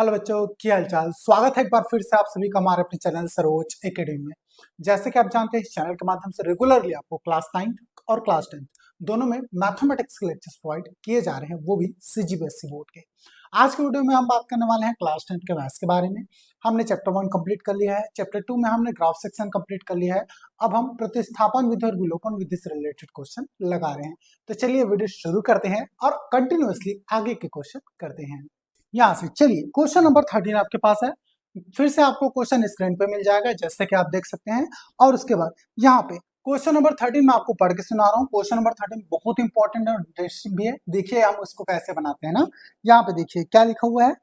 Hello बच्चों, क्या हालचाल। स्वागत है एक बार फिर से आप सभी का हमारे अपने चैनल सरोज एकेडमी में। जैसे कि आप जानते हैं, इस चैनल के माध्यम से रेगुलरली आपको क्लास 9 और क्लास 10 दोनों में मैथमेटिक्स के लेक्चर्स प्रोवाइड किए जा रहे हैं, वो भी सीजीबीएसई बोर्ड के। आज के वीडियो में हम बात करने वाले हैं क्लास 10 के मैथ्स के बारे में। हमने चैप्टर 1 कंप्लीट कर लिया है, चैप्टर 2 में हमने ग्राफ सेक्शन कंप्लीट कर लिया है। अब हम प्रतिस्थापन विधि और विलोपन विधि से रिलेटेड क्वेश्चन लगा रहे हैं। तो चलिए वीडियो शुरू करते हैं और कंटिन्यूअसली आगे के क्वेश्चन करते हैं। यहाँ से चलिए क्वेश्चन नंबर 13 आपके पास है। फिर से आपको क्वेश्चन स्क्रीन पे मिल जाएगा जैसे कि आप देख सकते हैं। और उसके बाद यहाँ पे क्वेश्चन नंबर 13 मैं आपको पढ़ के सुना रहा हूँ। क्वेश्चन नंबर 13 बहुत इंपॉर्टेंट और इंटरेस्टिंग भी है। देखिए हम उसको कैसे बनाते हैं ना। यहाँ पे देखिए क्या लिखा हुआ है।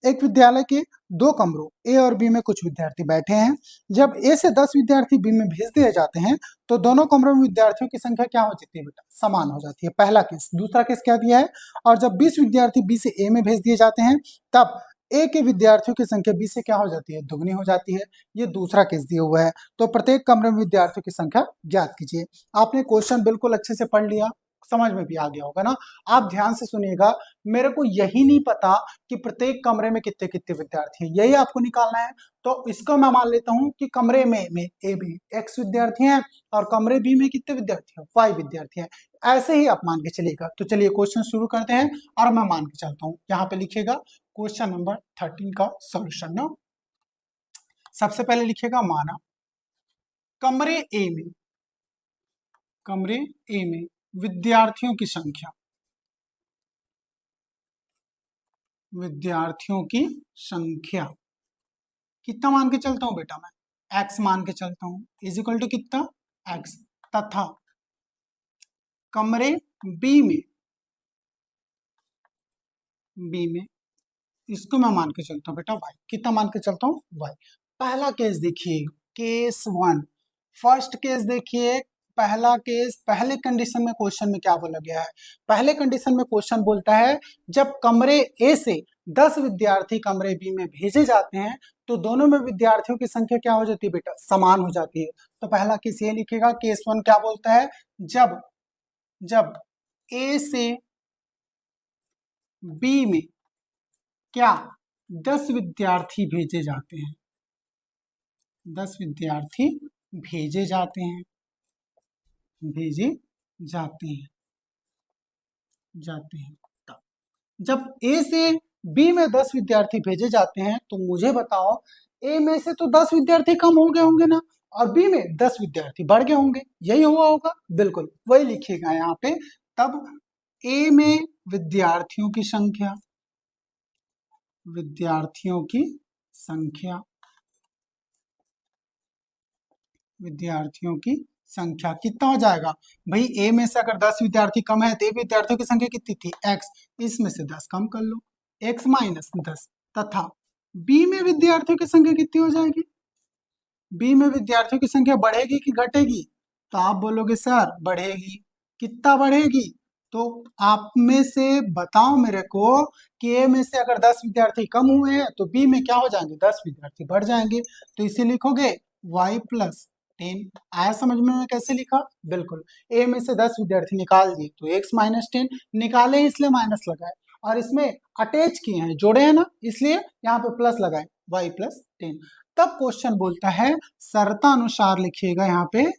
एक विद्यालय के दो कमरों ए और बी में कुछ विद्यार्थी बैठे हैं। जब ए से 10 विद्यार्थी बी में भेज दिए जाते हैं तो दोनों कमरों में विद्यार्थियों की संख्या क्या हो जाती है बेटा? समान हो जाती है। पहला केस। दूसरा केस क्या दिया है? और जब 20 विद्यार्थी बी से ए में भेज दिए जाते हैं तब ए के विद्यार्थियों की संख्या बी से क्या हो जाती है? दुगनी हो जाती है। ये दूसरा केस दिया हुआ है। तो प्रत्येक कमरे में विद्यार्थियों की संख्या ज्ञात कीजिए। आपने क्वेश्चन बिल्कुल अच्छे से पढ़ लिया, समझ में भी आ गया होगा ना। आप ध्यान से सुनिएगा। मेरे को यही नहीं पता कि प्रत्येक कमरे में कितने कितने विद्यार्थी हैं, यही आपको निकालना है। तो इसको मैं मान लेता हूं कि कमरे में ए बी एक्स विद्यार्थी हैं और कमरे बी में कितने विद्यार्थी हैं? वाई विद्यार्थी हैं। ऐसे ही आप मान के चलिएगा। तो चलिए क्वेश्चन शुरू करते हैं और मैं मान के चलता हूं। यहाँ पे लिखिएगा क्वेश्चन नंबर 13 का सॉल्यूशन ना। सबसे पहले लिखिएगा माना कमरे ए में विद्यार्थियों की संख्या कितना मान के चलता हूं बेटा? मैं एक्स मान के चलता हूं इज इक्वल टू कितना? एक्स। तथा कमरे बी में इसको मैं मान के चलता हूँ बेटा वाई। कितना मान के चलता हूँ? वाई। पहला केस देखिए, केस 1। फर्स्ट केस देखिए, पहला केस। पहले कंडीशन में क्वेश्चन में क्या बोला गया है? पहले कंडीशन में क्वेश्चन बोलता है जब कमरे ए से 10 विद्यार्थी कमरे बी में भेजे जाते हैं तो दोनों में विद्यार्थियों की संख्या क्या हो जाती है बेटा? समान हो जाती है। तो पहला केस ये लिखेगा। केस 1 क्या बोलता है? जब ए से बी में क्या 10 विद्यार्थी भेजे जाते हैं? 10 विद्यार्थी भेजे जाते हैं तब। जब ए से बी में 10 विद्यार्थी भेजे जाते हैं तो मुझे बताओ ए में से तो 10 विद्यार्थी कम हो गए होंगे ना, और बी में 10 विद्यार्थी बढ़ गए होंगे। यही हुआ होगा। बिल्कुल वही लिखिएगा यहाँ पे। तब ए में विद्यार्थियों की संख्या कितना हो जाएगा भाई? ए में से अगर 10 विद्यार्थी कम है तो ए विद्यार्थियों की संख्या कितनी थी? एक्स। इसमें से 10 कम कर लो, एक्स माइनस 10। तथा बी में विद्यार्थियों की संख्या कितनी हो जाएगी? बी में विद्यार्थियों की संख्या बढ़ेगी कि घटेगी? तो आप बोलोगे सर बढ़ेगी। कितना बढ़ेगी? तो आप में से बताओ मेरे को कि ए में से अगर 10 विद्यार्थी कम हुए हैं तो बी में क्या हो जाएंगे? 10 विद्यार्थी बढ़ जाएंगे। तो इसे लिखोगे y प्लस 10। आया समझ में? मैं कैसे लिखा? बिल्कुल। ए में से 10 विद्यार्थी निकाल दिए तो x माइनस 10 निकाले, इसलिए माइनस लगाए, और इसमें अटैच किए हैं, जोड़े हैं ना, इसलिए यहाँ पे प्लस लगाए, y प्लस 10। तब क्वेश्चन बोलता है शर्तानुसार लिखिएगा। यहाँ पे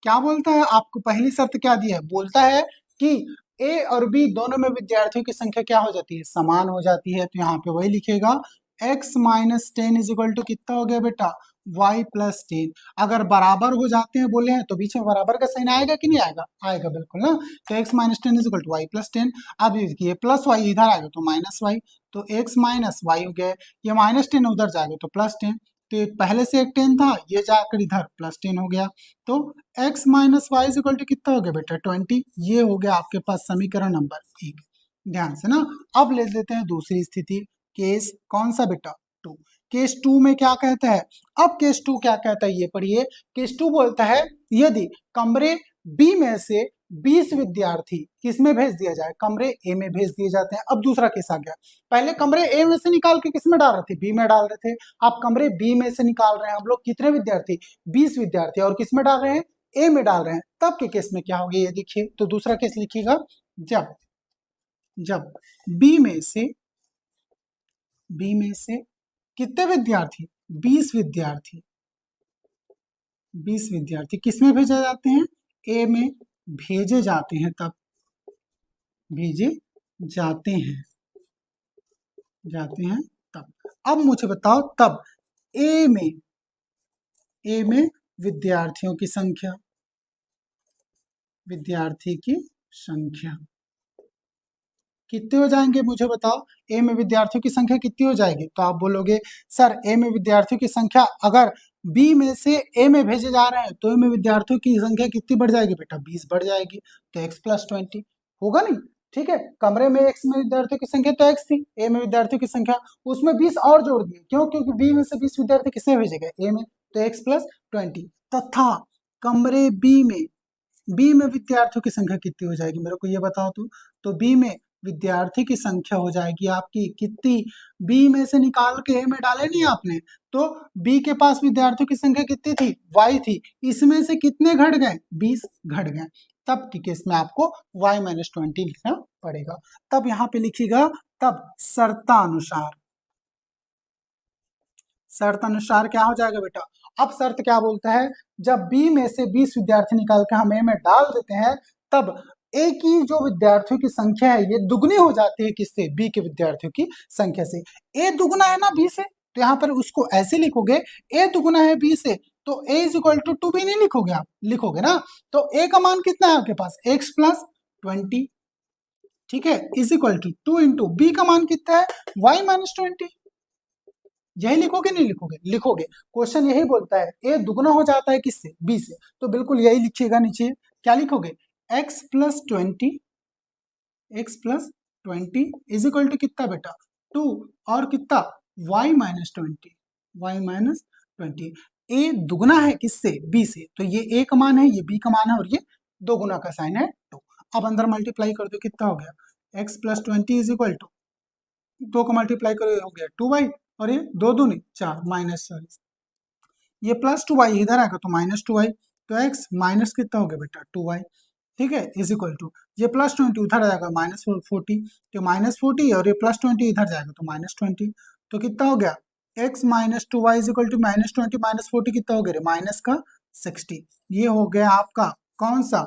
क्या बोलता है? आपको पहली शर्त क्या दी है? बोलता है कि ए और बी दोनों में विद्यार्थियों की संख्या क्या हो जाती है? समान हो जाती है। तो यहाँ पे वही लिखेगा x minus 10 is equal to कितना हो गया बेटा? y plus 10। अगर बराबर हो जाते हैं बोले हैं तो बीच में बराबर का साइन आएगा कि नहीं आएगा? आएगा बिल्कुल ना। तो x minus 10 is equal to y plus 10। अब ये प्लस y इधर आएगा तो माइनस y, तो x माइनस y हो गया। ये माइनस 10 उधर जाएगा तो प्लस 10। तो पहले से एक 10 था, ये जाकर इधर प्लस 10 हो गया। तो x minus y equal to कितना हो गया बेटा? 20। ये हो गया आपके पास समीकरण नंबर 1। ध्यान से ना। अब ले लेते हैं दूसरी स्थिति। केस कौन सा बेटा? 2। केस 2 में क्या कहता है? अब केस 2 क्या कहता है ये पढ़िए। केस 2 बोलता है यदि कमरे बी में से 20 विद्यार्थी किसमें भेज दिया जाए? कमरे ए में भेज दिए जाते हैं। अब दूसरा केस आ गया। पहले कमरे ए में से निकाल के किसमें डाल रहे थे? बी में डाल रहे थे। अब कमरे बी में से निकाल रहे हैं हम लोग कितने विद्यार्थी? 20 विद्यार्थी, और किसमें डाल रहे हैं? ए में डाल रहे हैं। तब के केस में क्या होगा ये देखिए। तो दूसरा केस लिखिएगा। जब बी में से बी में से कितने विद्यार्थी? 20 विद्यार्थी। 20 विद्यार्थी किस में भेजे जाते हैं? ए में भेजे जाते हैं, तब भेजे जाते हैं तब। अब मुझे बताओ तब ए में विद्यार्थियों की संख्या, कितने हो जाएंगे मुझे बताओ? ए में विद्यार्थियों की संख्या कितनी हो जाएगी? तो आप बोलोगे सर ए में विद्यार्थियों की संख्या अगर बी में से ए में भेजे जा रहे हैं तो ए में विद्यार्थियों की संख्या कितनी बढ़ जाएगी बेटा? 20 बढ़ जाएगी। तो x + 20 होगा नहीं? ठीक है, कमरे में x में विद्यार्थियों की संख्या तो x थी, ए में विद्यार्थियों की संख्या उसमें 20 और जोड़ दिए। क्यों? क्योंकि बी में से 20 विद्यार्थी किसमें भेजे गए? ए में। तो x + 20 तथा कमरे बी में विद्यार्थियों की संख्या कितनी हो जाएगी मेरे को ये बताओ। तो बी में विद्यार्थी की संख्या हो जाएगी आपकी कितनी? बी में से निकाल के ए में डाले नहीं आपने, तो बी के पास विद्यार्थियों की संख्या कितनी थी? y थी। इसमें से कितने घट गए? 20 घट गए। तब की केस में आपको y - 20 लिखना पड़ेगा। तब यहाँ पे लिखिएगा तब शर्तानुसार क्या हो जाएगा बेटा? अब शर्त क्या बोलता है? जब बी में से 20 विद्यार्थी निकाल के हम ए में डाल देते हैं तब ए की जो विद्यार्थियों की संख्या है ये दुगनी हो जाती है किससे? बी के विद्यार्थियों की संख्या से। ए दुगना है ना बी से, तो यहाँ पर उसको ऐसे लिखोगे ए दुगना है बी से, तो ए = 2 भी नहीं लिखोगे आप, लिखोगे ना। तो ए का मान कितना है आपके पास? x + 20, ठीक है, = 2 × बी का मान कितना है? y - 20। यही लिखोगे नहीं लिखोगे? लिखोगे। क्वेश्चन यही बोलता है ए दुगना हो जाता है किससे? बी से, तो बिल्कुल यही लिखिएगा नीचे। क्या लिखोगे? x + 20 कितना बेटा? 2 और कितना? y - 20 ए दुगना है किससे? बी से, तो ये ए का मान है, ये बी का मान है और ये 2 गुना का साइन है 2। अब अंदर मल्टीप्लाई कर दो, कितना हो गया? x + 20 = 2 का मल्टीप्लाई करो हो गया 2y और ये 2 दूनी 4 -40, ये +2y इधर आएगा तो -2y, तो x माइनस कितना हो गया बेटा? 2y, ठीक है, = ये +20 उधर जाएगा -40, तो -40 और ये +20 इधर जाएगा तो -20, तो कितना हो गया? x - 2y = -20 - 40 कितना हो गया? माइनस का 60। ये हो गया आपका कौन सा?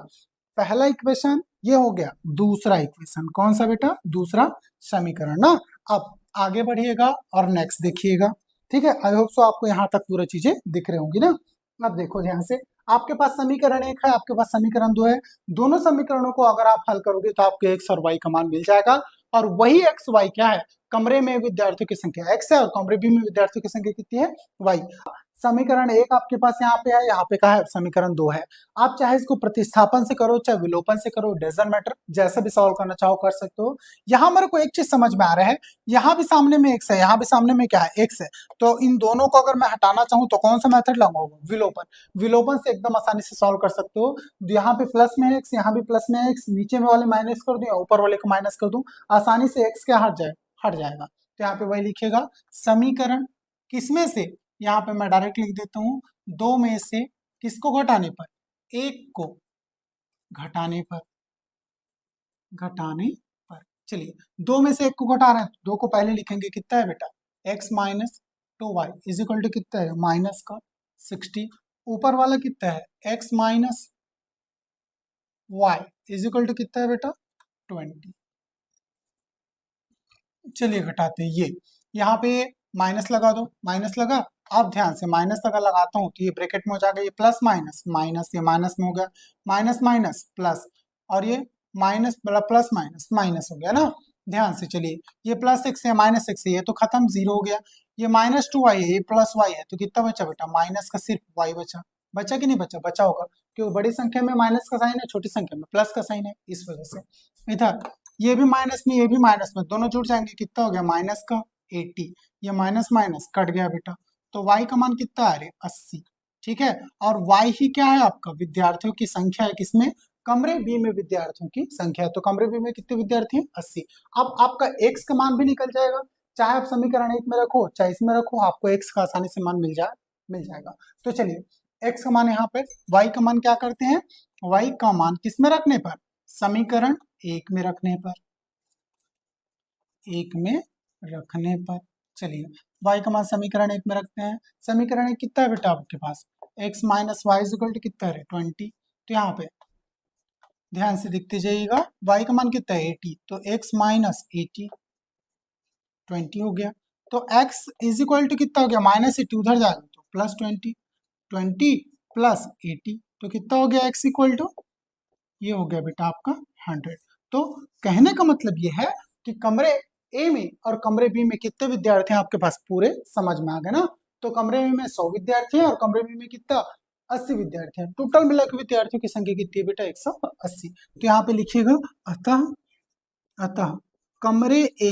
पहला इक्वेशन। ये हो गया दूसरा इक्वेशन। कौन सा बेटा? दूसरा समीकरण ना। अब आगे बढ़िएगा और नेक्स्ट देखिएगा, ठीक है। आई होप सो आपको यहाँ तक पूरी चीजें दिख रही होंगी ना। अब देखो ध्यान से, आपके पास समीकरण 1 है, आपके पास समीकरण 2 है। दोनों समीकरणों को अगर आप हल करोगे तो आपको x और y का मान मिल जाएगा। और वही x y क्या है? कमरे में विद्यार्थियों की संख्या x है और कमरे बी में विद्यार्थियों की संख्या कितनी है? y। समीकरण 1 आपके पास यहाँ पे है, यहाँ पे का है समीकरण 2 है। आप चाहे इसको प्रतिस्थापन से करो, चाहे विलोपन से करो, डजंट मैटर, जैसा भी सॉल्व करना चाहो कर सकते हो। यहाँ मेरे को एक चीज समझ में आ रहा है, यहाँ भी सामने में x है, यहाँ भी सामने में क्या है? x है। तो इन दोनों को अगर मैं हटाना चाहूँ तो कौन सा मेथड लगाऊंगा? विलोपन। विलोपन से एकदम आसानी से सॉल्व कर सकते हो। यहाँ पे प्लस में x, यहाँ भी प्लस में x, नीचे में वाले माइनस कर दूं या ऊपर वाले को माइनस कर दूं, आसानी से x क्या हट जाएगा। तो यहाँ पे वही लिखेगा समीकरण किसमें से? यहाँ पे मैं डायरेक्ट लिख देता हूँ 2 में से किसको घटाने पर? 1 को घटाने पर। चलिए 2 में से 1 को घटा रहे हैं, 2 को पहले लिखेंगे, कितना है बेटा? x - 2y = कितना है? माइनस का 60। ऊपर वाला कितना है? x - y = कितना है बेटा? 20। चलिए घटाते हैं। ये यहाँ पे माइनस लगा दो, माइनस लगा। अब ध्यान से माइनस अगर लगाता हूँ तो ये ब्रैकेट में हो जाएगा, ये प्लस माइनस माइनस, ये माइनस में हो गया, माइनस माइनस प्लस, और ये माइनस प्लस माइनस माइनस हो गया ना। ध्यान से चलिए, ये +6 है, -6 है, ये तो खत्म, 0 हो गया। ये -2y है, ये +y है, तो कितना बचा बेटा? माइनस का सिर्फ y बचा। बचा कि नहीं बचा? बचा होगा, क्योंकि बड़ी संख्या में माइनस का साइन है, छोटी संख्या में प्लस का साइन है, इस वजह से। इधर ये भी माइनस में, ये भी माइनस में, दोनों जुड़ जाएंगे, कितना हो गया? माइनस का 80। ये माइनस माइनस कट गया बेटा, तो y का मान कितना आ रहा है? 80, ठीक है। और y ही क्या है आपका? विद्यार्थियों की संख्या है, किसमें? कमरे बी में विद्यार्थियों की संख्या है। तो कमरे बी में कितने विद्यार्थी हैं? 80। अब आपका x का मान भी निकल जाएगा, चाहे आप समीकरण 1 में रखो चाहे इसमें रखो, आपको x का आसानी से मान मिल जाएगा। तो चलिए x का मान यहाँ पर, y का मान क्या करते हैं? y का मान किस में रखने पर? समीकरण 1 में रखने पर, 1 में रखने पर, चलिए y का मान समीकरण 1 में रखते हैं। समीकरण 1 कितना है बेटा आपके पास, x minus Y is equal to कितना है 20। तो यहाँ पे ध्यान से देखते जाइएगा, y का मान कितना है 80, तो x माइनस 80 20 हो गया। तो x इज इक्वल टू कितना हो गया, माइनस 80 उधर जाएगा तो प्लस 20, 20 प्लस 80 तो कितना हो गया x इक्वल टू, ये हो गया बेटा आपका 100। तो कहने का मतलब ये है कि कमरे ए में और कमरे बी में कितने विद्यार्थी हैं आपके पास, पूरे समझ में आ गए ना। तो कमरे में 100 विद्यार्थी हैं और कमरे बी में कितना 80 विद्यार्थी हैं। टोटल मिलाकर विद्यार्थियों की संख्या कितनी है बेटा 180। तो यहाँ पे लिखिएगा अतः अतः कमरे ए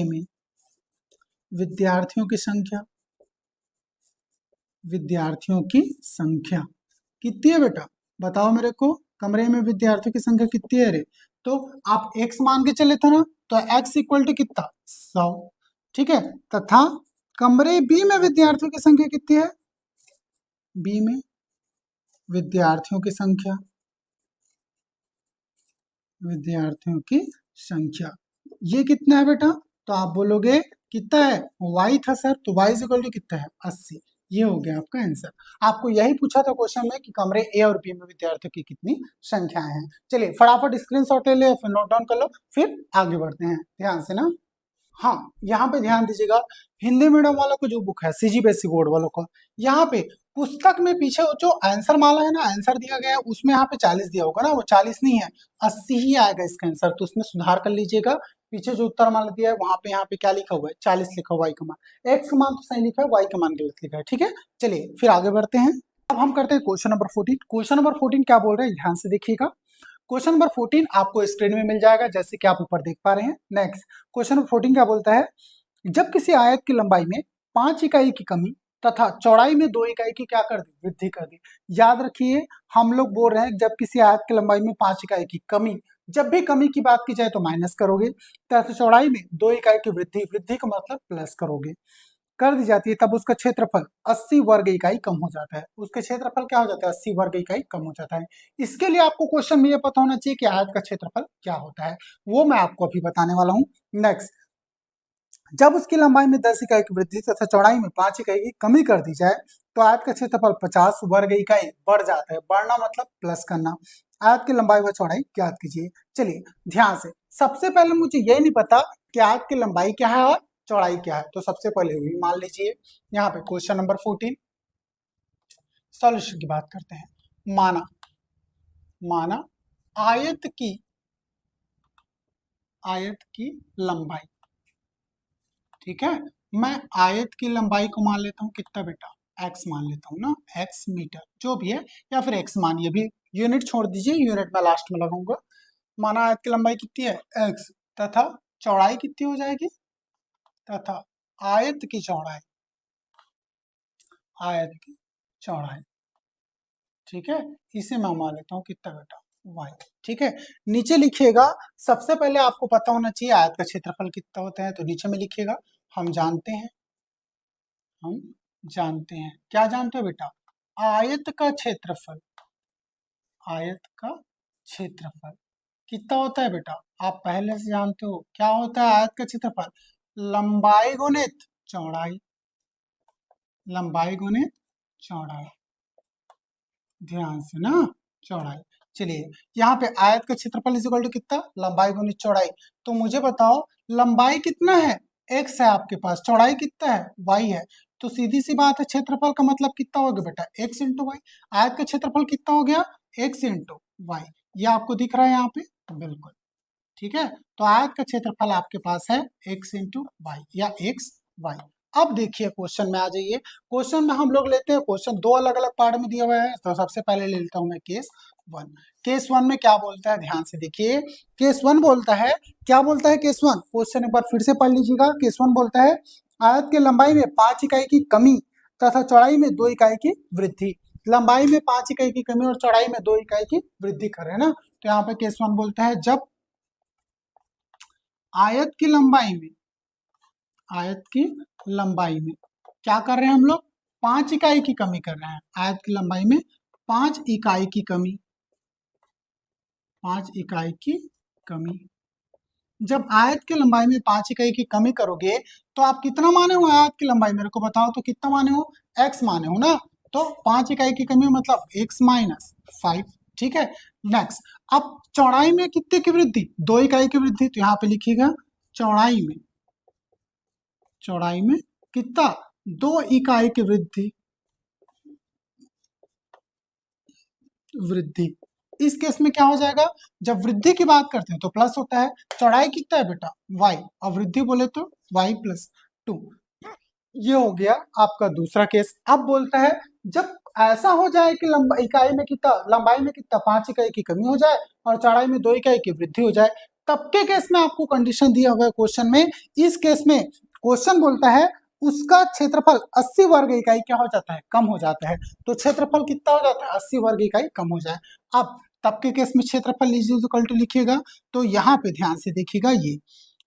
में विद्यार्थियों की संख्या कितनी है बेटा, बताओ मेरे को। कमरे में विद्यार्थियों की संख्या कितनी है रे, तो आप x मान के चले थे ना, तो x इक्वल टू कितना 100, ठीक है। तथा कमरे बी में विद्यार्थियों की संख्या कितनी है, बी में विद्यार्थियों की संख्या ये कितना है बेटा, तो आप बोलोगे कितना है, y था सर, तो y इक्वल टू कितना है 80। ये हो गया आपका आंसर। आपको यही पूछा था क्वेश्चन में कि कमरे ए और बी में विद्यार्थियों की कितनी संख्याएं हैं। चलिए फटाफट स्क्रीनशॉट ले ले, फिर नोट डाउन कर लो, फिर आगे बढ़ते हैं ध्यान से ना। हाँ, यहाँ पे ध्यान दीजिएगा, हिंदी मीडियम वालों को जो बुक है सीजीबीएसई बोर्ड वालों को, यहाँ पे पुस्तक में पीछे जो आंसर माला है ना, आंसर दिया गया है उसमें यहाँ पे 40 दिया होगा ना, वो 40 नहीं है 80 ही आएगा इसका आंसर। तो उसमें सुधार कर लीजिएगा, पीछे जो उत्तर माला दिया है वहां पे यहाँ पे क्या लिखा हुआ है 40 लिखा हुआ, y का मान, x का मान तो सही लिखा है, y का मान गलत लिखा है, ठीक है। चलिए फिर आगे बढ़ते हैं। अब हम करते हैं क्वेश्चन नंबर 14। क्वेश्चन नंबर 14 क्या बोल रहे हैं ध्यान से देखिएगा। क्वेश्चन नंबर 14 आपको स्क्रीन में मिल जाएगा जैसे कि आप ऊपर देख पा रहे हैं। नेक्स्ट क्वेश्चन नंबर 14 क्या बोलता है, जब किसी आयत की लंबाई में 5 इकाई की कमी तथा चौड़ाई में 2 इकाई की क्या कर दी, वृद्धि कर दी। याद रखिए हम लोग बोल रहे हैं जब किसी आयत की लंबाई में 5 इकाई की कमी, जब भी कमी की बात की जाए तो माइनस करोगे, तथा चौड़ाई में 2 इकाई की वृद्धि, वृद्धि का मतलब प्लस करोगे, कर दी जाती है, तब उसका क्षेत्रफल 80 वर्ग इकाई कम हो जाता है। उसके क्षेत्रफल क्या हो जाता है, 80 वर्ग इकाई कम हो जाता है। इसके लिए आपको क्वेश्चन में ये पता होना चाहिए कि आयत का क्षेत्रफल क्या होता है, वो मैं आपको अभी बताने वाला हूँ। नेक्स्ट, जब उसकी लंबाई में 10 इकाई की वृद्धि तथा चौड़ाई में 5 इकाई की कमी कर दी जाए तो आयत का क्षेत्रफल 50 वर्ग इकाई बढ़ जाता है। बढ़ना मतलब प्लस करना। आयत की लंबाई व चौड़ाई ज्ञात कीजिए। चलिए ध्यान से, सबसे पहले मुझे ये नहीं पता कि आयत की लंबाई क्या है और चौड़ाई क्या है, तो सबसे पहले भी मान लीजिए यहाँ पे क्वेश्चन नंबर 14 सॉल्यूशन की बात करते हैं। माना आयत की लंबाई, ठीक है, मैं आयत की लंबाई को मान लेता हूँ कितना बेटा, x मान लेता हूँ ना, x मीटर जो भी है, या फिर x मान, ये भी यूनिट छोड़ दीजिए, यूनिट में लास्ट में लगाऊंगा। माना आयत की लंबाई कितनी है x, तथा चौड़ाई कितनी हो जाएगी, तथा आयत की चौड़ाई, ठीक है, इसे मैं मान लेता हूँ कितना बेटा y, ठीक है। नीचे लिखिएगा, सबसे पहले आपको पता होना चाहिए आयत का क्षेत्रफल कितना होता है, तो नीचे में लिखिएगा हम जानते हैं क्या जानते हो बेटा, आयत का क्षेत्रफल कितना होता है बेटा, आप पहले से जानते हो क्या होता है आयत का क्षेत्रफल, लंबाई गुणित चौड़ाई, ध्यान से ना, चौड़ाई। चलिए यहाँ पे आयत का क्षेत्रफल इज इक्वल टू कितना, लंबाई गुणित चौड़ाई। तो मुझे बताओ लंबाई कितना है, x है आपके पास, चौड़ाई कितना है, y है। तो सीधी सी बात है, क्षेत्रफल का मतलब कितना हो गया बेटा, x इंटू वाई। आयत का क्षेत्रफल कितना हो गया, x इंटू वाई। ये आपको दिख रहा है यहाँ पे, बिल्कुल ठीक है। तो आयत का क्षेत्रफल आपके पास है x इंटू वाई या x वाई। अब देखिए क्वेश्चन में आ जाइए। क्वेश्चन में हम लोग लेते हैं, क्वेश्चन दो अलग अलग पार्ट में दिया हुआ है, तो सबसे पहले ले लेता हूं मैं केस 1। केस 1 में क्या बोलता है ध्यान से देखिए, केस 1 बोलता है, क्या बोलता है केस 1, क्वेश्चन एक बार फिर से पढ़ लीजिएगा। केस 1 बोलता है आयत की लंबाई में 5 इकाई की कमी तथा चौड़ाई में 2 इकाई की वृद्धि। लंबाई में 5 इकाई की कमी और चौड़ाई में 2 इकाई की वृद्धि कर रहे हैं ना। तो यहाँ पे केस 1 बोलता है जब आयत की लंबाई में क्या कर रहे हैं हम लोग, 5 इकाई की कमी कर रहे हैं। आयत की लंबाई में 5 इकाई की कमी जब आयत की लंबाई में 5 इकाई की कमी करोगे तो आप कितना माने हो आयत की लंबाई, मेरे को बताओ तो कितना माने हो, x माने हो ना, तो 5 इकाई की कमी मतलब x माइनस 5, ठीक है। नेक्स्ट, अब चौड़ाई में कितने की वृद्धि, 2 इकाई की वृद्धि, तो यहाँ पे लिखिएगा चौड़ाई में कितना, 2 इकाई की वृद्धि। इस केस में क्या हो जाएगा, जब वृद्धि की बात करते हैं तो प्लस होता है, चौड़ाई कितना है बेटा y, और वृद्धि बोले तो y प्लस 2। ये हो गया आपका दूसरा केस। अब बोलता है जब ऐसा हो जाए कि लंबाई में कितना 5 इकाई की कमी हो जाए और चौड़ाई में 2 इकाई की वृद्धि हो जाए, तब के केस में आपको कंडीशन दिया हुआ है क्वेश्चन में। इस केस में क्वेश्चन बोलता है उसका क्षेत्रफल 80 वर्ग इकाई क्या हो जाता है, कम हो जाता है। तो क्षेत्रफल कितना हो जाता है, 80 वर्ग इकाई कम हो जाए। अब तब के केस में क्षेत्रफल इज इक्वल टू लिखिएगा, तो यहाँ पे ध्यान से देखिएगा, ये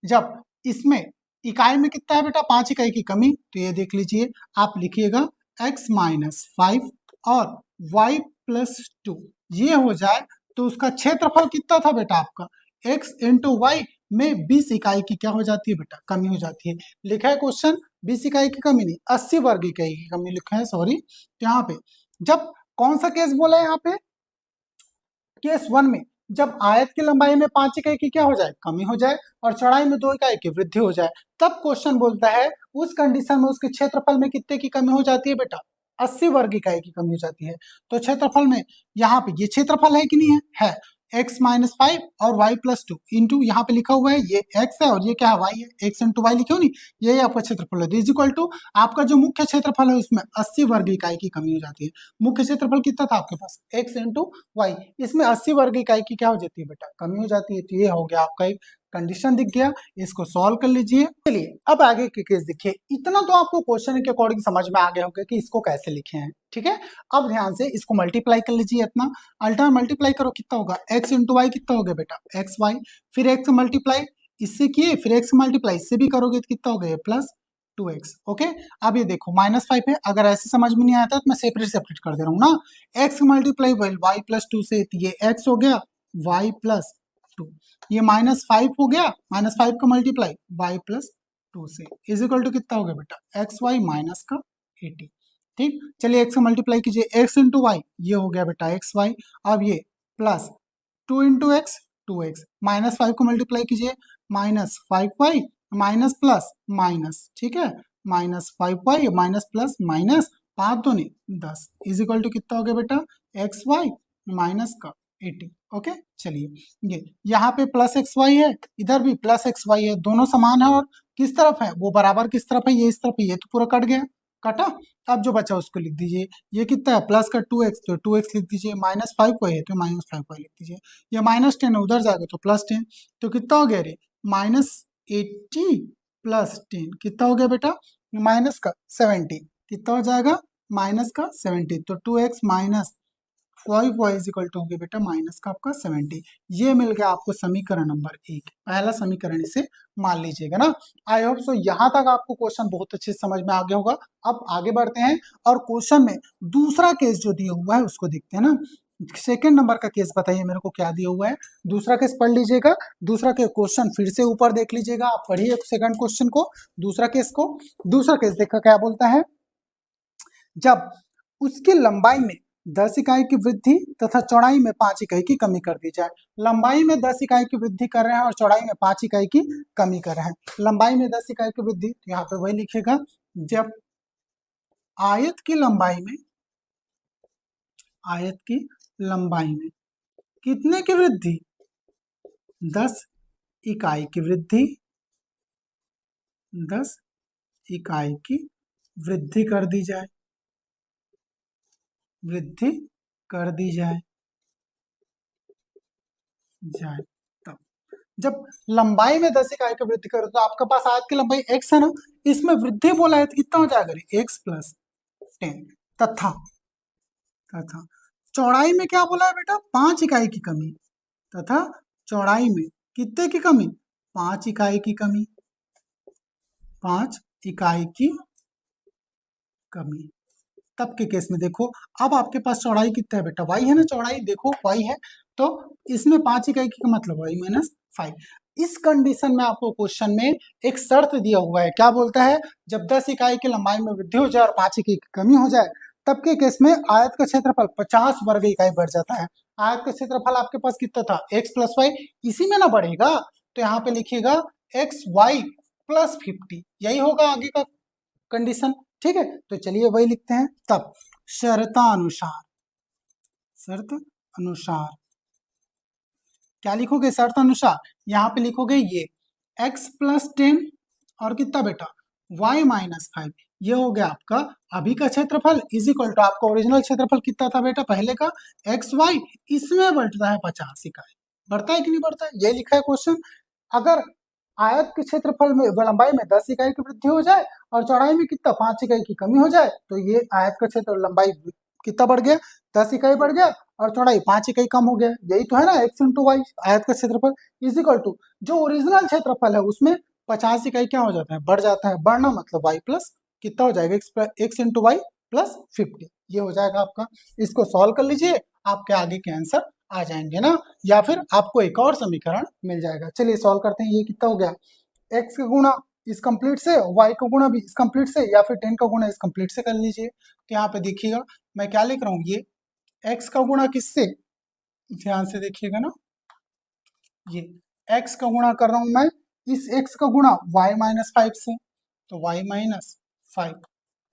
जब इसमें इकाई में कितना है बेटा, 5 इकाई की कमी, तो ये देख लीजिए, आप लिखिएगा x माइनस 5 और y प्लस 2, ये हो जाए तो उसका क्षेत्रफल कितना था बेटा आपका, x इंटू वाई में 20 इकाई की क्या हो जाती है बेटा, कमी हो जाती है। लिखा है क्वेश्चन 20 इकाई की कमी नहीं, 80 वर्ग इकाई की कमी लिखा है, सॉरी। तो यहाँ पे जब कौन सा केस बोला है, यहाँ पे केस 1 में जब आयत की लंबाई में 5 इकाई की क्या हो जाए, कमी हो जाए, और चौड़ाई में 2 इकाई की वृद्धि हो जाए, तब क्वेश्चन बोलता है उस कंडीशन में उसके क्षेत्रफल में कितने की कमी हो जाती है बेटा, 80 वर्ग इकाई की कमी हो जाती है। तो क्षेत्रफल में यहाँ पे ये क्षेत्रफल है कि नहीं है x माइनस 5 और y प्लस 2 इंटू यहाँ पे लिखा हुआ है ये x है और ये क्या है y है, x इंटू वाई लिखे हो नहीं, यही आपका क्षेत्रफल है। इज इक्वल टू आपका जो मुख्य क्षेत्रफल है उसमें 80 वर्ग इकाई की कमी हो जाती है। मुख्य क्षेत्रफल कितना था आपके पास, x इंटू वाई, इसमें 80 वर्ग इकाई की क्या हो जाती है बेटा, कमी हो जाती है। तो ये हो गया आपका एक कंडीशन दिख गया, इसको सॉल्व कर लीजिए। चलिए अब आगे के केस देखिए, इतना तो आपको क्वेश्चन के अकॉर्डिंग समझ में आ गया होगा कि इसको कैसे लिखे हैं, ठीक है। अब ध्यान से इसको मल्टीप्लाई कर लीजिए, इतना अल्टर मल्टीप्लाई करो, कितना होगा x इंटू वाई, कितना हो गया बेटा एक्स वाई, फिर x मल्टीप्लाई इससे किए, फिर x मल्टीप्लाई इससे भी करोगे तो कितना हो गया प्लस 2x। ओके, अब ये देखो माइनस 5 है, अगर ऐसे समझ में नहीं आता तो मैं सेपरेट कर दे रहा हूँ ना, x मल्टीप्लाई वाई प्लस 2 से, ये x हो गया y प्लस 2, ये माइनस 5 हो गया, माइनस 5 का मल्टीप्लाई y प्लस 2 से, इज इक्वल टू कितना हो गया बेटा एक्स वाई माइनस का 80। ठीक, चलिए x का मल्टीप्लाई कीजिए, x इंटू वाई, ये हो गया बेटा एक्स वाई, अब ये plus 2 into x 2x, minus 5 को मल्टीप्लाई कीजिए, minus 5y minus plus minus, ठीक है, minus 5y minus plus minus, 5 दूनी 10, इज इक्वल टू कितना हो गया बेटा एक्स वाई माइनस का 80। ओके, चलिए ये यहाँ पे प्लस एक्स वाई है, इधर भी प्लस एक्स वाई है, दोनों समान है और किस तरफ है, वो बराबर किस तरफ है, ये इस तरफ है, ये तो पूरा कट गया, कटा। अब जो बचा उसको लिख दीजिए, ये कितना है प्लस का 2x, तो 2x लिख दीजिए, माइनस 5y है तो माइनस 5y लिख दीजिए, ये माइनस 10 है उधर जाएगा तो प्लस 10, तो कितना हो गया रे माइनस 80 प्लस 10, कितना हो गया बेटा माइनस का 70, कितना हो जाएगा माइनस का 70, तो 2x minus 5y is equal to हो गया बेटा माइनस का आपका 70। ये मिल गया आपको समीकरण नंबर 1, पहला समीकरण इसे मान लीजिएगा ना। आई होप सो यहाँ तक आपको क्वेश्चन बहुत अच्छे से समझ में आ गया होगा। अब आगे बढ़ते हैं और क्वेश्चन में दूसरा केस जो दिया हुआ है उसको देखते हैं ना। सेकेंड नंबर का केस बताइए मेरे को क्या दिया हुआ है, दूसरा केस पढ़ लीजिएगा, दूसरा के क्वेश्चन फिर से ऊपर देख लीजिएगा, आप पढ़िए सेकंड क्वेश्चन को, दूसरा केस को। दूसरा केस देखा क्या बोलता है, जब उसकी लंबाई में 10 इकाई की वृद्धि तथा चौड़ाई में 5 इकाई की कमी कर दी जाए। लंबाई में 10 इकाई की वृद्धि कर रहे हैं और चौड़ाई में 5 इकाई की कमी कर रहे हैं। लंबाई में 10 इकाई की वृद्धि, तो यहाँ पे वही लिखेगा, जब आयत की लंबाई में कितने की वृद्धि, 10 इकाई की वृद्धि, 10 इकाई की वृद्धि कर दी जाए, वृद्धि कर दी जाए तब जब लंबाई में 10 इकाई की वृद्धि करो तो आपके पास आयत की लंबाई x है ना, इसमें वृद्धि बोला है तो कितना हो जाएगा x प्लस 10, तथा चौड़ाई में क्या बोला है बेटा 5 इकाई की कमी, तथा चौड़ाई में कितने की कमी, 5 इकाई की कमी, 5 इकाई की कमी। तब के केस में देखो, अब आपके पास चौड़ाई कितना है बेटा y है ना, चौड़ाई देखो y है, तो इसमें 5 इकाई की मतलब y माइनस 5। इस कंडीशन में आपको क्वेश्चन में एक शर्त दिया हुआ है, क्या बोलता है, जब 10 इकाई की लंबाई में वृद्धि हो जाए और 5 इकाई की कमी हो जाए तब के केस में आयत का क्षेत्रफल 50 वर्ग इकाई बढ़ जाता है। आयत का क्षेत्रफल आपके पास कितना था, x प्लस वाई, इसी में ना बढ़ेगा, तो यहाँ पे लिखिएगा एक्स वाई प्लस 50, यही होगा आगे का कंडीशन। ठीक है, तो चलिए वही लिखते हैं। तब शर्तानुसार, शर्त अनुसार क्या लिखोगे, शर्त अनुसार यहाँ पे लिखोगे ये x प्लस 10 और कितना बेटा y माइनस 5, ये हो गया आपका अभी का क्षेत्रफल इज इक्वल टू आपका ओरिजिनल क्षेत्रफल कितना था बेटा पहले का, एक्स वाई, इसमें बढ़ता है 50 इकाई, बढ़ता है कि नहीं बढ़ता है, ये लिखा है क्वेश्चन। अगर आयत के क्षेत्रफल में लंबाई में 10 इकाई की वृद्धि हो जाए और चौड़ाई में कितना 5 इकाई की कमी हो जाए तो ये आयत का क्षेत्र लंबाई कितना बढ़ गया, 10 इकाई बढ़ गया और चौड़ाई 5 इकाई कम हो गया, यही तो है ना एक्स इंटू वाई, आयत का क्षेत्रफल इज इक्वल टू जो ओरिजिनल क्षेत्रफल है उसमें 50 इकाई क्या हो जाता है, बढ़ जाता है, बढ़ना मतलब वाई प्लस कितना हो जाएगा, एक्स इंटू वाई प्लस 50, ये हो जाएगा आपका। इसको सॉल्व कर लीजिए, आपके आगे के आंसर आ जाएंगे ना, या फिर आपको एक और समीकरण मिल जाएगा। चलिए सॉल्व करते हैं, ये कितना हो गया, एक्स का गुणा इस कंप्लीट से, वाई का गुणा भी इस कंप्लीट से, या फिर 10 का गुणा इस कंप्लीट से कर लीजिए। तो यहाँ पे देखिएगा मैं क्या लिख रहा हूँ, ये x का गुणा किससे, ध्यान से देखिएगा ना, ये x का गुणा कर रहा हूं मैं इस x का गुणा y माइनस 5 से, तो y माइनस 5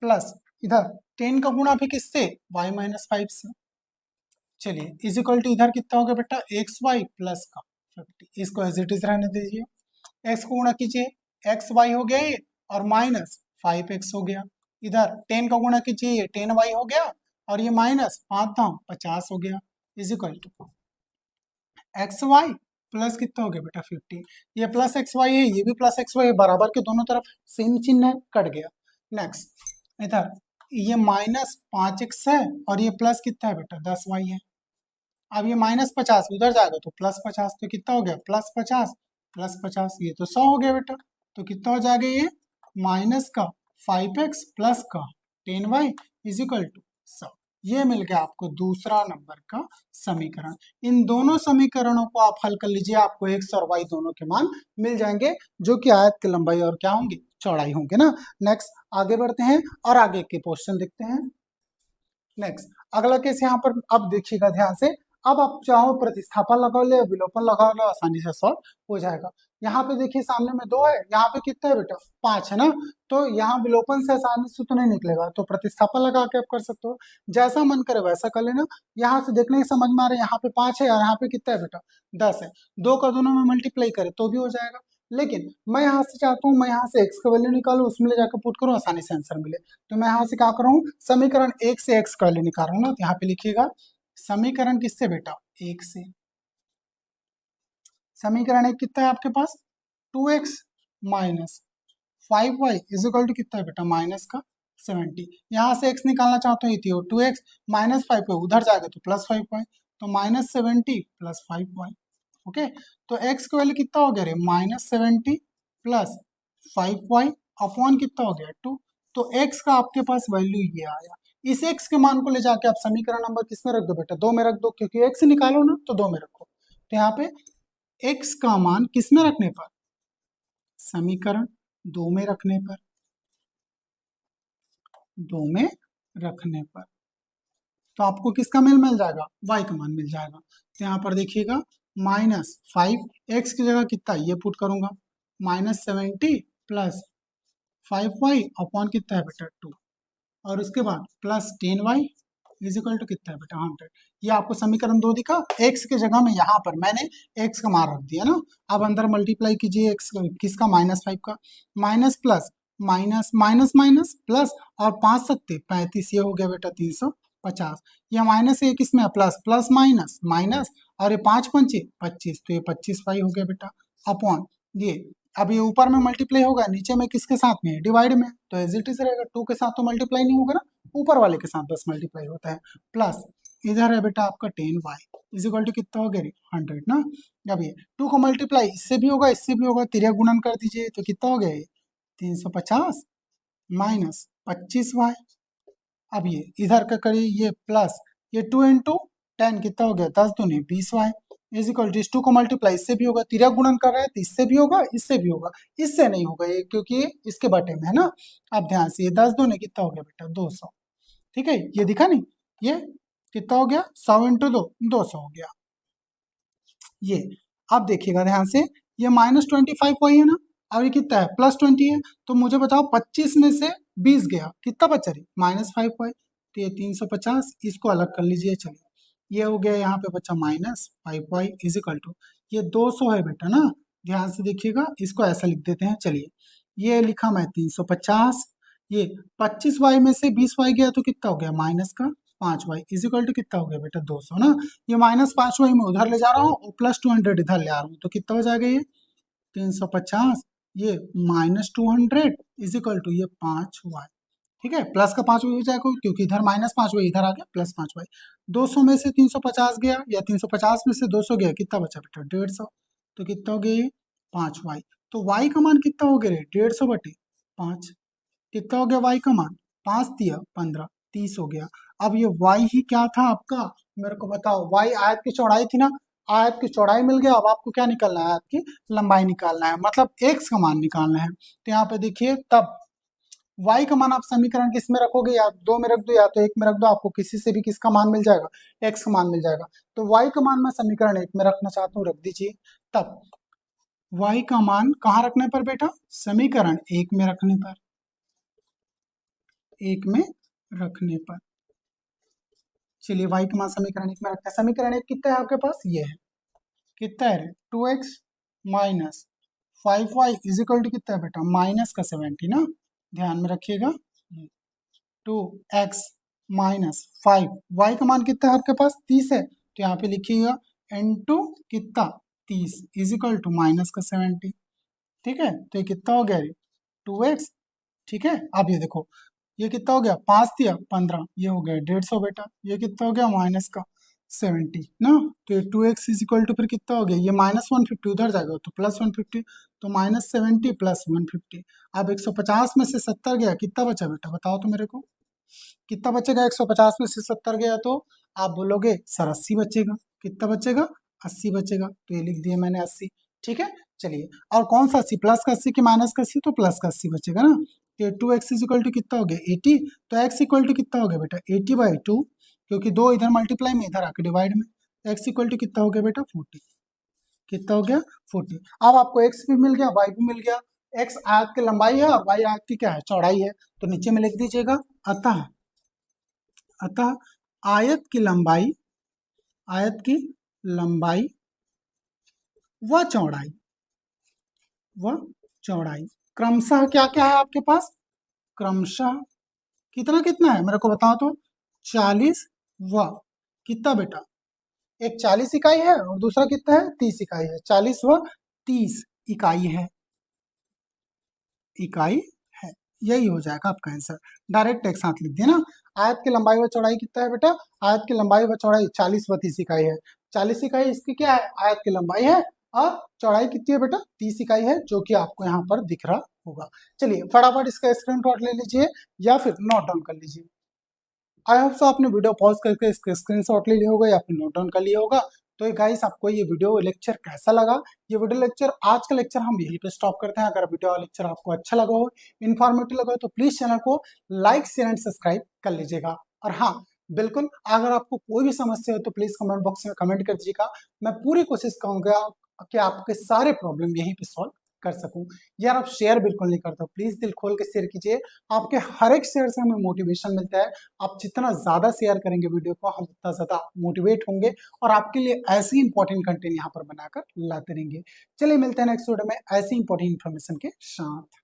प्लस इधर 10 का गुणा भी किससे, y माइनस 5 से। चलिए इज इक्वल टू इधर कितना हो गया बेटा एक्स वाई प्लस का 50, इसको एज इट इज रहने दीजिए, x को गुणा कीजिए, एक्स वाई हो गया ये और माइनस 5x हो गया, इधर 10 का गुणा कीजिए, ये 10y हो गया और ये माइनस 5 दाम 50 हो गया, is equal to X Y plus कितना हो गया बेटा 50, ये प्लस एक्स वाई है, ये भी प्लस एक्स वाई है, बराबर के दोनों तरफ सेम चिन्ह है, कट गया। नेक्स्ट इधर ये माइनस 5x है और ये प्लस कितना है बेटा 10y है, अब ये माइनस 50 उधर जाएगा तो प्लस 50, तो कितना हो गया प्लस 50 प्लस 50, ये तो 100 हो गया बेटा, तो कितना हो जाएगा ये माइनस का 5x प्लस का 10y इज इक्वल टू 100, ये मिल गया आपको दूसरा नंबर का समीकरण। इन दोनों समीकरणों को आप हल कर लीजिए, आपको x और y दोनों के मान मिल जाएंगे जो कि आयत की लंबाई और क्या होंगे, चौड़ाई होंगे ना। नेक्स्ट आगे बढ़ते हैं और आगे के क्वेश्चन देखते हैं। नेक्स्ट अगला केस यहाँ पर अब देखिएगा ध्यान से, अब आप चाहो प्रतिस्थापन लगा लो, विलोपन लगा लो, आसानी से सॉल्व हो जाएगा। यहाँ पे देखिए सामने में 2 है, यहाँ पे कितना है बेटा 5 है ना, तो यहाँ विलोपन से आसानी से तो नहीं निकलेगा, तो प्रतिस्थापन लगा के आप कर सकते हो, जैसा मन करे वैसा कर लेना। यहाँ से देखने की समझ में आ रहा है, यहाँ पे 5 है और यहाँ पे कितना है बेटा 10 है, 2 का दोनों में मल्टीप्लाई करे तो भी हो जाएगा, लेकिन मैं यहाँ से चाहता हूँ मैं यहाँ से x का वैल्यू निकालूं, उसमें ले जाकर पुट करूँ, आसानी से आंसर मिले, तो मैं यहाँ से क्या कर रहा हूँ, समीकरण 1 से x का वैल्यू निकाल रहा हूँ ना, तो यहाँ पे लिखिएगा समीकरण किससे बेटा 1 से, समीकरण 1 कितना है आपके पास 2x minus 5y is equal to कितना है बेटा माइनस का 70, यहाँ से x निकालना चाहता हूँ, ये 2x माइनस 5y उधर जाएगा तो प्लस 5y, तो माइनस 70 प्लस 5y, ओके। तो x का वैल्यू कितना हो गया रे माइनस 70 प्लस 5y अपॉन कितना हो गया 2, तो x का आपके पास वैल्यू ये आया। इस x के मान को ले जाके आप समीकरण नंबर किस में रख दो बेटा 2 में रख दो, क्योंकि x निकालो ना तो 2 में रखो, तो यहाँ पे x का मान किस में रखने पर, समीकरण 2 में रखने पर, 2 में रखने पर तो आपको किसका मिल जाएगा, y का मान मिल जाएगा। तो यहाँ पर देखिएगा माइनस 5x की जगह कितना ये पुट करूंगा, माइनस 70 प्लस 5y अपॉन कितना है बेटा 2, और उसके बाद plus 10y is equal to कितना है बेटा 100, ये आपको समीकरण 2 दिखा। x की जगह में यहाँ पर मैंने x का मान रख दिया ना, अब अंदर मल्टीप्लाई कीजिए x किसका माइनस 5 का, minus plus minus minus minus plus और 5 सत्ते 35, ये हो गया बेटा 350, यह माइनस एक इसमें प्लस प्लस माइनस माइनस और ये 5 पंचे 25, तो ये 25y हो गया बेटा अपॉन ये, अब ये ऊपर में मल्टीप्लाई होगा नीचे में किसके साथ में डिवाइड में, तो एज इट इज रहेगा, 2 के साथ तो मल्टीप्लाई नहीं होगा ना, ऊपर वाले के साथ बस मल्टीप्लाई होता है, प्लस इधर है बेटा आपका 10y इज इक्वल टू कितना हो गया 100 ना। अब ये 2 को मल्टीप्लाई इससे भी होगा इससे भी होगा, तिर्यक गुणन कर दीजिए तो कितना हो गया ये 350 माइनस 25y, अब ये इधर का करिए ये प्लस ये 2 इंटू 10 कितना हो गया 10 दूनी 20y, इज इक्वल टू इस टू को मल्टीप्लाई इससे भी होगा, तिर्यक गुणन कर रहे हैं तो इससे भी होगा इससे भी होगा, इससे नहीं होगा ये क्योंकि ये इसके बटे में है ना। अब ध्यान से ये 10 दूनी कितना हो गया बेटा 200, ठीक है ये दिखा नहीं, ये कितना हो गया 100 इंटू 2 200 हो गया ये। अब देखिएगा ध्यान से, ये -25 वही है ना, और ये कितना है +20 है, तो मुझे बताओ 25 में से 20 गया कितना बचा रही -5y, तो ये 350, इसको अलग कर लीजिए। चलिए ये हो गया, यहाँ पे बचा -5y इज इक्वल टू ये 200 है बेटा ना, ध्यान से देखिएगा इसको ऐसा लिख देते हैं। चलिए ये लिखा मैं 350, ये 25y में से 20y गया तो कितना हो गया -5y इज इक्वल टू कितना हो गया बेटा 200 ना। ये -5y मैं उधर ले जा रहा हूँ और +200 इधर ले आ रहा हूँ, तो कितना हो जाएगा ये 350, ये -200 इज इक्वल टू ये 5y, ठीक है प्लस का 5y हो जाएगा क्योंकि इधर -5y इधर आ गया +5y। 200 में से 350 गया या 350 में से 200 गया, कितना बचा बेटा 150, तो कितना हो गया ये 5y, तो y का मान कितना हो गया 150 बटे 5, कितना हो गया y का मान 5 दिया 15 30 हो गया। अब ये y ही क्या था आपका, मेरे को बताओ, y आयत की चौड़ाई थी ना, आयत की चौड़ाई मिल गया। अब आपको क्या निकालना है, आयत की लंबाई निकालना है, मतलब x का मान निकालना है। तो यहाँ पे देखिए तब y का मान आप समीकरण किस में रखोगे, या 2 में रख दो या तो 1 में रख दो, आपको किसी से भी किसका मान मिल जाएगा, x का मान मिल जाएगा। तो y का मान मैं समीकरण 1 में रखना चाहता हूँ, रख दीजिए। तब y का मान कहाँ रखने पर बेटा, समीकरण 1 में रखने पर, 1 में रखने पर। चलिए y का मान समीकरण 1 में रखते हैं। समीकरण 1 कितना है आपके पास, ये है कितना है 2x minus 5y is equal to कितना है बेटा माइनस का 70 ना, ध्यान में रखिएगा 2x माइनस 5, y का मान कितना है आपके पास 30 है, तो यहाँ पे लिखिएगा इनटू कितना 30 इज इक्वल टू माइनस का 70, ठीक है। तो ये कितना हो गया 2x, ठीक है। अब ये देखो ये कितना हो गया 5 दिया 15, ये हो गया 150 बेटा, ये कितना हो गया माइनस का 70 ना, तो ये 2x इज इक्वल टू फिर कितना हो गया, ये -150 उधर जाएगा तो +150, तो -70 + 150। अब 150 में से 70 गया, कितना बचा बेटा बताओ तो मेरे को, कितना बचेगा 150 में से 70 गया, तो आप बोलोगे सर 80 बचेगा, कितना बचेगा 80 बचेगा, तो ये लिख दिया मैंने 80, ठीक है। चलिए और कौन सा 80, प्लस का 80 कि माइनस का 80, तो प्लस का 80 बचेगा ना। तो 2x इज इक्वल टू कितना हो गया 80, तो x इक्वल टू कितना हो गया बेटा 80/2, क्योंकि 2 इधर मल्टीप्लाई में इधर आके डिवाइड में, x इक्वल टू कितना हो गया बेटा 40, कितना हो गया 40। अब आपको x भी मिल गया y भी मिल गया, x आयत की लंबाई है और y आयत की क्या है चौड़ाई है, तो नीचे में लिख दीजिएगा अतः अतः आयत की लंबाई व चौड़ाई क्रमशः क्या क्या है आपके पास, क्रमशः कितना कितना है मेरे को बताओ तो 40 व कितना बेटा, एक 40 इकाई है और दूसरा कितना है 30 इकाई है, 40 व 30 इकाई है, यही हो जाएगा आपका आंसर। डायरेक्ट एक साथ लिख दिया ना। आयत की लंबाई व चौड़ाई कितना है बेटा, आयत की लंबाई व चौड़ाई 40 व 30 इकाई है, 40 इकाई इसकी क्या है आयत की लंबाई है, और चौड़ाई कितनी है बेटा 30 इकाई है, जो कि आपको यहाँ पर दिख रहा होगा। चलिए फटाफट इसका स्क्रीनशॉट ले लीजिए या फिर नोट डाउन कर लीजिए। आई होप सो आपने वीडियो पॉज करके इसका स्क्रीनशॉट ले लिया होगा या फिर नोट डाउन कर लिया होगा। तो गाइस आपको ये वीडियो लेक्चर कैसा लगा, ये वीडियो लेक्चर आज का लेक्चर हम यहीं पे स्टॉप करते हैं। अगर वीडियो लेक्चर आपको अच्छा लगा हो, इन्फॉर्मेटिव लगा हो, तो प्लीज चैनल को लाइक शेयर एंड सब्सक्राइब कर लीजिएगा। और हाँ बिल्कुल, अगर आपको कोई भी समस्या हो तो प्लीज कमेंट बॉक्स में कमेंट कर दीजिएगा, मैं पूरी कोशिश करूंगा कि आपके सारे प्रॉब्लम यहीं पे सॉल्व कर सकूं। यार आप शेयर बिल्कुल नहीं करते हो, प्लीज दिल खोल के शेयर कीजिए, आपके हर एक शेयर से हमें मोटिवेशन मिलता है। आप जितना ज्यादा शेयर करेंगे वीडियो को, हम उतना ज्यादा मोटिवेट होंगे और आपके लिए ऐसी इंपॉर्टेंट कंटेंट यहाँ पर बनाकर लाते रहेंगे। चलिए मिलते हैं नेक्स्ट वीडियो में ऐसी इंपॉर्टेंट इन्फॉर्मेशन के साथ।